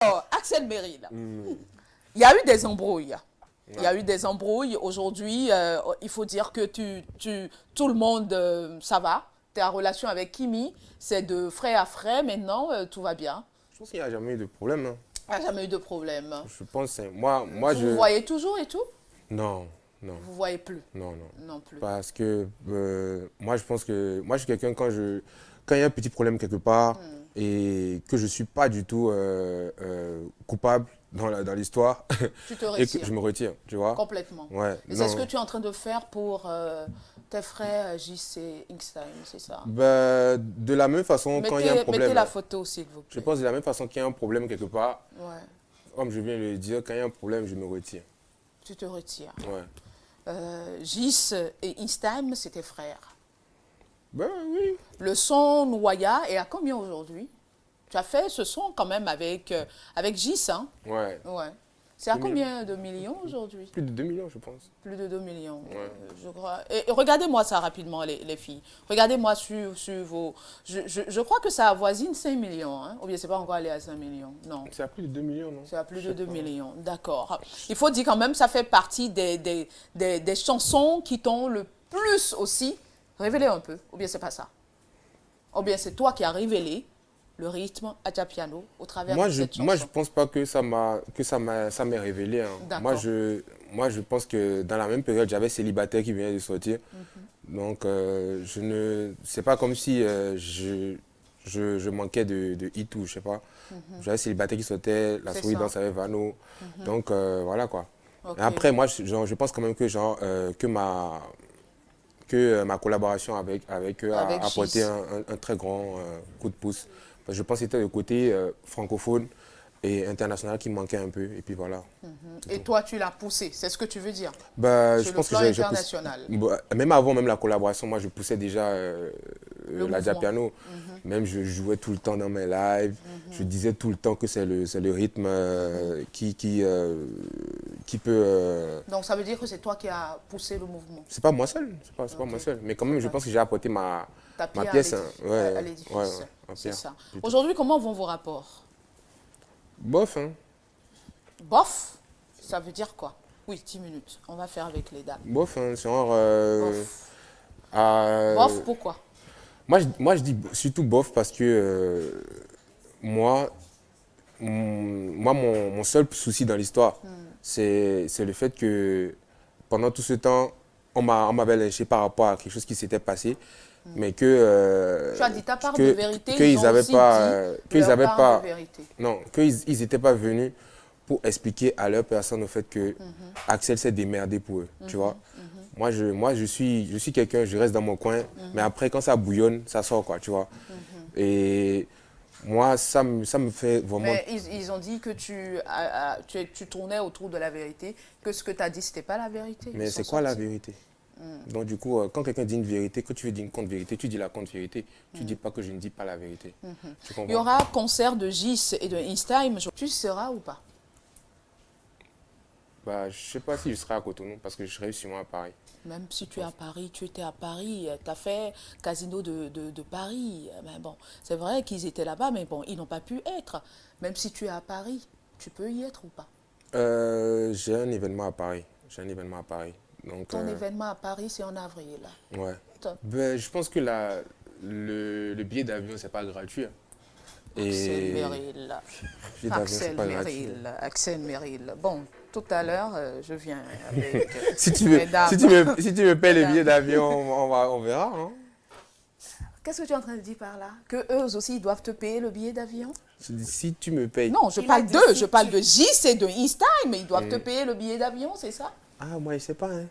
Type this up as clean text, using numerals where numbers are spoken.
Oh, Axel Merrill, il y a eu des embrouilles. Il y a eu des embrouilles. Aujourd'hui, il faut dire que tout le monde, ça va. Tu es en relation avec Kimi. C'est de frère à frère. Maintenant, tout va bien. Je pense qu'il n'y a jamais eu de problème. Hein. Il n'y a jamais eu de problème. Je pense, moi Vous vous voyez toujours et tout? Non, non, Vous ne voyez plus? non, non. Non plus. Parce que moi, je pense que moi, je suis quelqu'un quand il y a un petit problème quelque part et que je ne suis pas du tout coupable dans l'histoire Tu te et que retires je me retire, tu vois. complètement. Ouais, Et non. c'est ce que tu es en train de faire pour tes frères JC Inkstime, c'est ça? De la même façon, quand il y a un problème, Mettez la photo, s'il vous je plaît. pense de la même façon qu'il y a un problème quelque part, Ouais, comme je viens de le dire, quand il y a un problème, je me retire. tu te retires. Ouais. JC et Inkstime, c'est tes frères. Ben oui. Le son Noya est à combien aujourd'hui? Tu as fait ce son quand même avec JC, hein? Ouais. Ouais. C'est à 2 millions. combien de millions aujourd'hui? Plus de 2 millions, je pense. Plus de 2 millions, Ouais. je crois. Et regardez-moi ça rapidement, les filles. Regardez-moi sur vos... Je crois que ça avoisine 5 millions, hein? Ou bien c'est pas encore allé à 5 millions? Non. C'est à plus de 2 millions, non? C'est à plus Je de sais 2 pas. millions, d'accord. Il faut dire quand même, ça fait partie des chansons qui t'ont le plus aussi révélé un peu. Ou bien c'est pas ça? Ou bien c'est toi qui as révélé le rythme Adjapiano au travers de cette chanson? Moi, je pense pas que ça m'est révélé. Hein. D'accord. Moi, je pense que dans la même période, j'avais Célibataire qui venait de sortir. Donc, c'est pas comme si je manquais de hit ou je sais pas. J'avais Célibataire qui sortait, La C'est souris ça. danse avec Vano. Donc, voilà quoi. Ok. Et après, moi, je pense quand même que, que ma collaboration avec eux a Avec apporté Gis. un très grand coup de pouce. Parce que je pense que c'était le côté francophone et international qui me manquait un peu. Et puis voilà. Et toi, tu l'as poussé, c'est ce que tu veux dire? Bah, Sur je le pense que plan j'ai poussé. international. Même avant même la collaboration, moi je poussais déjà Le la mouvement. Piano. Même je jouais tout le temps dans mes lives. Je disais tout le temps que c'est le rythme qui peut. Donc ça veut dire que c'est toi qui as poussé le mouvement, C'est pas moi seul, c'est pas moi seul. Mais quand même, je pense que j'ai apporté ta ma pierre pièce. à l'édifice. Ma C'est pierre, ça. plutôt. Aujourd'hui, comment vont vos rapports? Bof, hein. Bof, ça veut dire quoi? Oui, 10 minutes. On va faire avec les dames. Bof, hein. Genre. Bof. Euh, Bof, pourquoi? moi, je dis surtout bof parce que moi, mon seul souci dans l'histoire, c'est le fait que pendant tout ce temps, on m'avait lynché par rapport à quelque chose qui s'était passé, mais que Tu as dit ta part que- de vérité, qu'ils ils ont avaient aussi pas, dit qu'ils leur avaient part pas, de vérité. non, qu'ils n'étaient pas venus pour expliquer à leur personne au fait que Axel s'est démerdé pour eux, tu vois. Moi, je suis quelqu'un, je reste dans mon coin, mais après, quand ça bouillonne, ça sort, quoi, tu vois. Et moi, ça me fait vraiment... Mais ils ont dit que tu tournais autour de la vérité, que ce que tu as dit, ce n'était pas la vérité. Mais Ils c'est sont quoi la sortis. vérité? Donc, du coup, quand quelqu'un dit une vérité, que tu veux dire une contre-vérité, tu dis la contre-vérité. Tu dis pas que je ne dis pas la vérité. Tu Il y comprends? aura concert de Gis et de Einstein. Tu seras ou pas? Bah, je sais pas si je serai à Cotonou parce que je serai sûrement à Paris. Même si tu es à Paris, tu étais à Paris, tu as fait Casino de Paris. Mais bon, c'est vrai qu'ils étaient là-bas, mais bon, ils n'ont pas pu être. Même si tu es à Paris, tu peux y être ou pas? J'ai un événement à Paris. J'ai un événement à Paris. Donc, Ton événement à Paris, c'est en avril. ouais. Top. Ben, je pense que le billet d'avion, c'est pas gratuit. Hein. Axel Et Merrill. le billet d'avion, c'est Axel pas gratuit. Merrill. Axel Merrill. Bon, tout à l'heure, je viens avec Si tu veux, mesdames. si tu me payes le Mesdames. billet d'avion, on verra. Hein. Qu'est-ce que tu es en train de dire par là? Que eux aussi, ils doivent te payer le billet d'avion? Je dis, si tu me payes. Non, je Il parle a dit d'eux, si je parle tu- de Gis et de Einstein, mais ils doivent te payer le billet d'avion, c'est ça? Ah, moi, je sais pas. Hein.